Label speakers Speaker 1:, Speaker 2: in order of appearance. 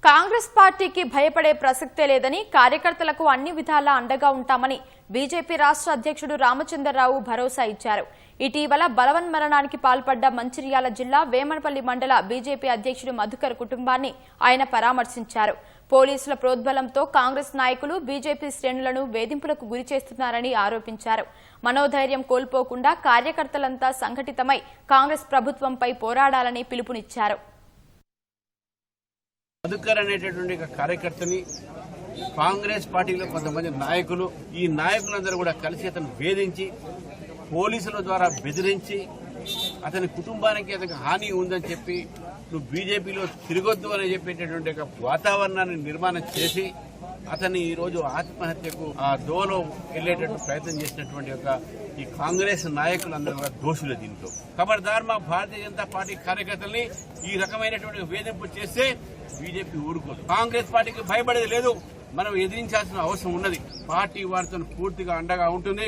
Speaker 1: కాంగ్రెస్ పార్టీకి భయపడే ప్రసక్తే లేదని కార్యకర్తలకు అన్ని విధాలా అండగా ఉంటామని బీజేపీ రాష్ట్ర అధ్యక్షుడు రామచంద్రరావు భరోసా ఇచ్చారు. ఇటీవల బలవన్మరణానికి పాల్పడ్డ మంచిర్యాల జిల్లా వేమనపల్లి మండల బీజేపీ అధ్యక్షుడు మధుకర్ కుటుంబాన్ని ఆయన పరామర్శించారు. పోలీసుల ప్రోద్బలంతో కాంగ్రెస్ నాయకులు బీజేపీ శ్రేణులను వేధింపులకు గురి చేస్తున్నారని ఆరోపించారు. మనోధైర్యం కోల్పోకుండా కార్యకర్తలంతా సంఘటితమై కాంగ్రెస్ ప్రభుత్వంపై పోరాడాలని పిలుపునిచ్చారు.
Speaker 2: మధుకర్ అనేటటువంటి కార్యకర్తని కాంగ్రెస్ పార్టీలో కొంతమంది నాయకులు ఈ నాయకులందరూ కూడా కలిసి అతను వేధించి పోలీసుల ద్వారా బెదిరించి అతని కుటుంబానికి అతనికి హాని ఉందని చెప్పి నువ్వు బీజేపీలో తిరగొద్దు అని చెప్పేటటువంటి వాతావరణాన్ని నిర్మాణం చేసి అతన్ని ఈ రోజు ఆత్మహత్యకు ఆ దోలో వెళ్లేటట్టు ప్రయత్నం చేసినటువంటి ఈ కాంగ్రెస్ నాయకులందరూ కూడా దోషులు దీంట్లో. ఖబర్దార్ మా భారతీయ జనతా పార్టీ కార్యకర్తల్ని ఈ రకమైనటువంటి వేధింపు చేస్తే బీజేపీ ఊరుకోదు. కాంగ్రెస్ పార్టీకి భయపడేది లేదు. మనం ఎదిరించాల్సిన అవసరం ఉన్నది. పార్టీ వారితో పూర్తిగా అండగా ఉంటుంది.